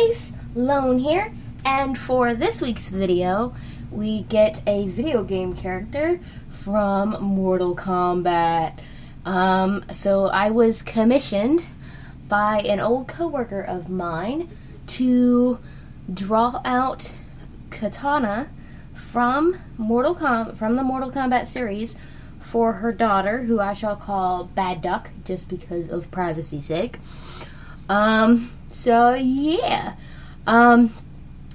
guys, Lone here, and for this week's video, we get a video game character from Mortal Kombat. So I was commissioned by an old coworker of mine to draw out Kitana from the Mortal Kombat series for her daughter, who I shall call Bad Duck, just because of privacy's sake. So yeah, I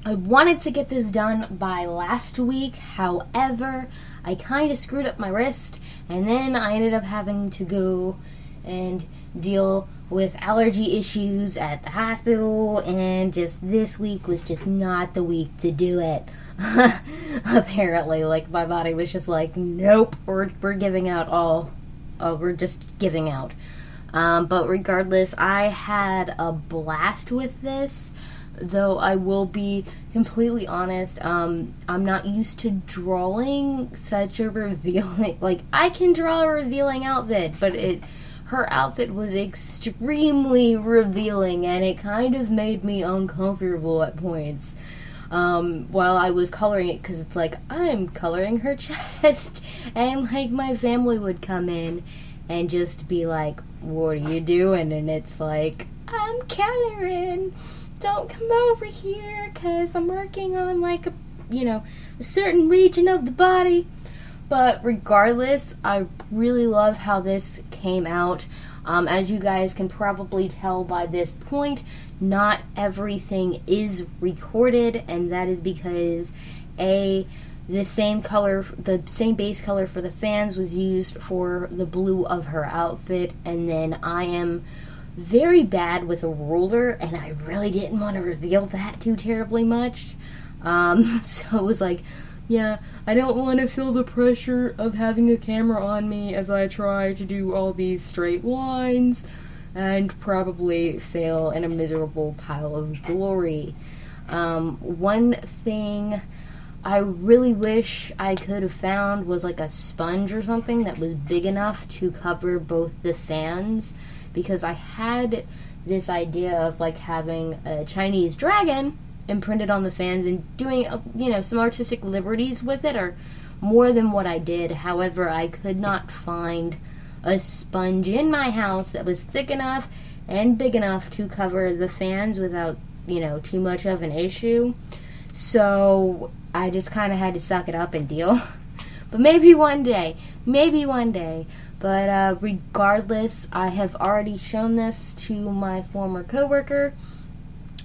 wanted to get this done by last week. However, I kind of screwed up my wrist, and then I ended up having to go and deal with allergy issues at the hospital, and just this week was just not the week to do it. Apparently, like, my body was just like, nope, we're giving out we're just giving out. But regardless, I had a blast with this, though I will be completely honest, I'm not used to drawing such a revealing, like, I can draw a revealing outfit, but her outfit was extremely revealing, and it kind of made me uncomfortable at points, while I was coloring it, because it's like, I'm coloring her chest, and, like, my family would come in and just be like, what are you doing? And it's like, I'm coloring. Don't come over here, because I'm working on, like, a certain region of the body. But regardless, I really love how this came out. As you guys can probably tell by this point, not everything is recorded, and that is because the same base color for the fans was used for the blue of her outfit, and then I am very bad with a ruler, and I really didn't want to reveal that too terribly much. So it was like, yeah, I don't want to feel the pressure of having a camera on me as I try to do all these straight lines and probably fail in a miserable pile of glory. One thing I really wish I could have found was like a sponge or something that was big enough to cover both the fans, because I had this idea of like having a Chinese dragon imprinted on the fans and doing some artistic liberties with it, or more than what I did. However, I could not find a sponge in my house that was thick enough and big enough to cover the fans without too much of an issue. So I just kind of had to suck it up and deal. But maybe one day. But regardless, I have already shown this to my former coworker,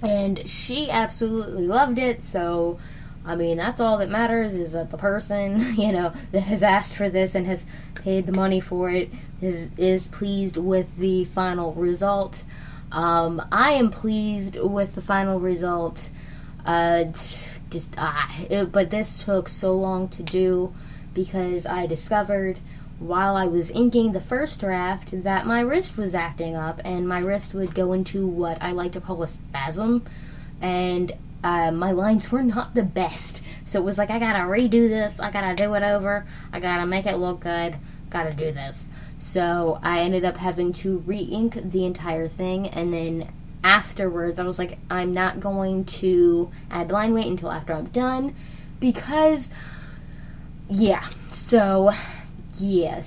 and she absolutely loved it. So, I mean, that's all that matters, is that the person, that has asked for this and has paid the money for it is pleased with the final result. I am pleased with the final result. But this took so long to do because I discovered while I was inking the first draft that my wrist was acting up, and my wrist would go into what I like to call a spasm, and my lines were not the best. So it was like, I gotta redo this, I gotta do it over, I gotta make it look good, gotta do this. So I ended up having to re-ink the entire thing, and then afterwards I was like, I'm not going to add line weight until after I'm done, because so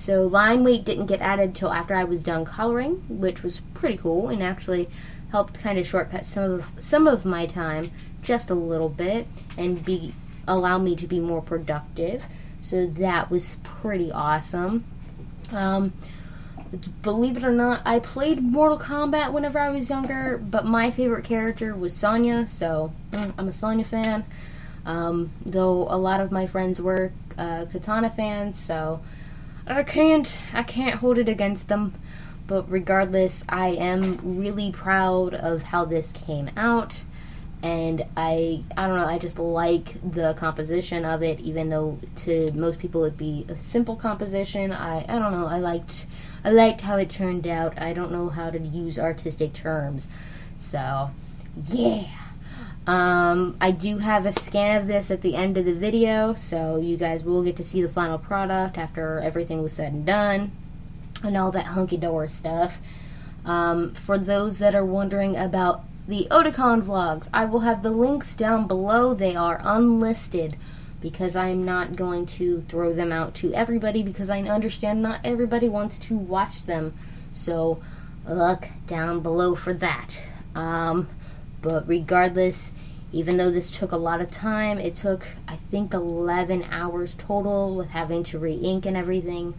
line weight didn't get added till after I was done coloring, which was pretty cool and actually helped kind of shortcut some of my time just a little bit and allow me to be more productive. So that was pretty awesome. Believe it or not, I played Mortal Kombat whenever I was younger, but my favorite character was Sonya, so I'm a Sonya fan. Though a lot of my friends were Kitana fans, so I can't hold it against them. But regardless, I am really proud of how this came out, and I don't know, I just like the composition of it, even though to most people it'd be a simple composition. I don't know, I liked how it turned out. I don't know how to use artistic terms, so yeah. I do have a scan of this at the end of the video, so you guys will get to see the final product after everything was said and done and all that hunky-dory stuff. For those that are wondering about the Otakon Vlogs. I will have the links down below. They are unlisted because I'm not going to throw them out to everybody because I understand not everybody wants to watch them. So look down below for that. But regardless, even though this took a lot of time, it took, I think, 11 hours total with having to re-ink and everything.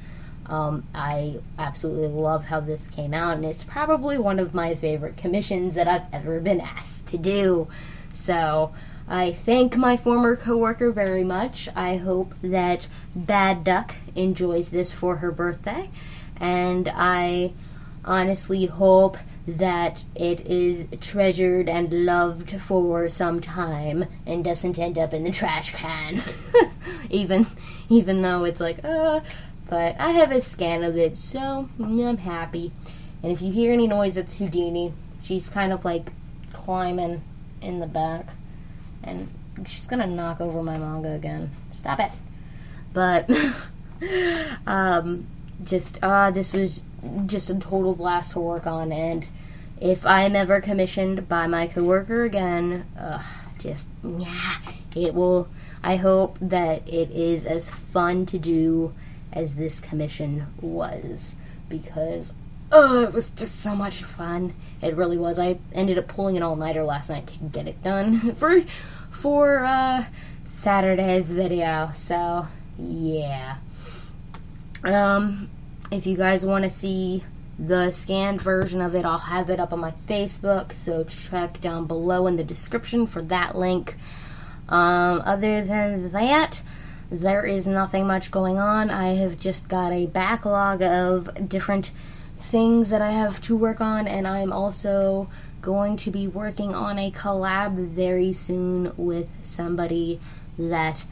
I absolutely love how this came out, and it's probably one of my favorite commissions that I've ever been asked to do. So I thank my former coworker very much. I hope that Bad Duck enjoys this for her birthday, and I honestly hope that it is treasured and loved for some time and doesn't end up in the trash can. even though it's like, but I have a scan of it, so I'm happy. And if you hear any noise, it's Houdini. She's kind of like climbing in the back, and she's gonna knock over my manga again. Stop it. But this was just a total blast to work on, and if I am ever commissioned by my coworker again, it will. I hope that it is as fun to do as this commission was, because it was just so much fun. It really was. I ended up pulling an all-nighter last night to get it done for Saturday's video. So yeah. If you guys want to see the scanned version of it, I'll have it up on my Facebook, so check down below in the description for that link. Other than that, there is nothing much going on. I have just got a backlog of different things that I have to work on, and I'm also going to be working on a collab very soon with somebody that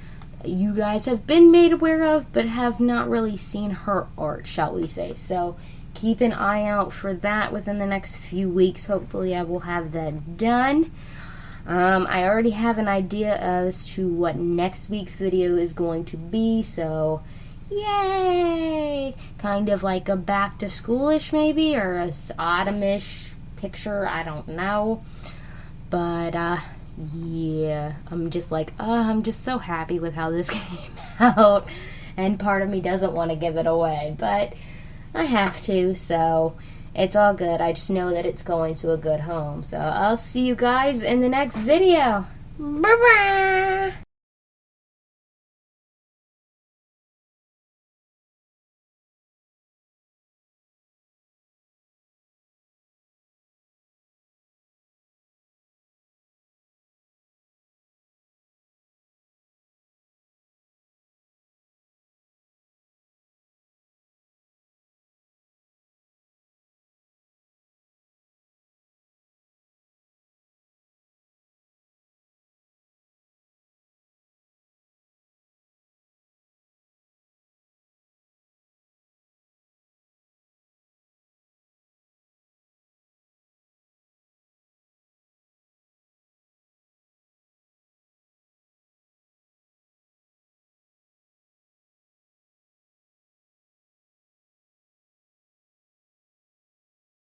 you guys have been made aware of but have not really seen her art, shall we say. So keep an eye out for that within the next few weeks. Hopefully I will have that done. I already have an idea as to what next week's video is going to be, so yay! Kind of like a back to schoolish maybe, or a autumnish picture, I don't know. But yeah, I'm just like, I'm just so happy with how this came out, and part of me doesn't want to give it away, but I have to, so it's all good. I just know that it's going to a good home. So I'll see you guys in the next video. Bye-bye!